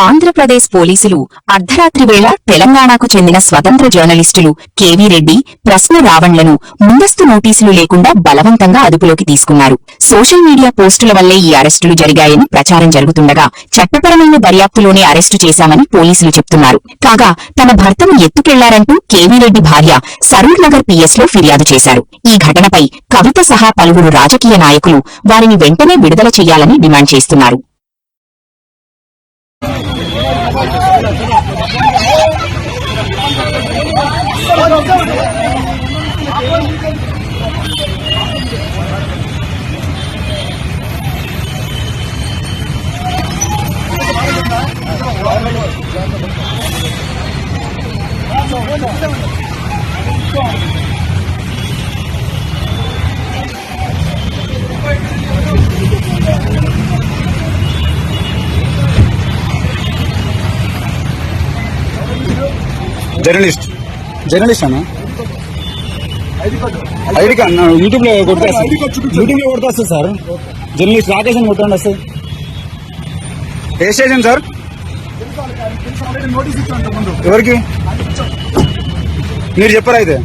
ఆంధ్రప్రదేశ్ పోలీసులు అర్ధరాత్రి వేళ తెలంగాణకు చెందిన స్వతంత్ర జర్నలిస్టులు కేవీ రెడ్డి, ప్రశ్న రావణ్లను ముందస్తు నోటీసులు లేకుండా బలవంతంగా అదుపులోకి తీసుకున్నారు. సోషల్ మీడియా పోస్టుల వల్లే ఈ అరెస్టులు జరిగాయని ప్రచారం జరుగుతుండగా చట్టపరమైన దర్యాప్తులోనే అరెస్టు చేశామని పోలీసులు చెప్తున్నారు. కాగా తన భర్తను ఎత్తుకెళ్లారంటూ కేవీ రెడ్డి భార్య సరూర్ నగర్ పిఎస్ లో ఫిర్యాదు చేశారు. ఈ ఘటనపై కవిత సహా పలువురు రాజకీయ నాయకులు వారిని వెంటనే విడుదల చేయాలని డిమాండ్ చేస్తున్నారు. జర్నలిస్ట్ అన్న ఐడి కార్డ్ యూట్యూబ్ లో కొడితే వస్తుంది సార్. జర్నలిస్ట్ రాకేష్ అని కొట్టండి వస్తుంది. ఏ స్టేషన్ సార్? ఎవరికి మీరు చెప్పారు అయితే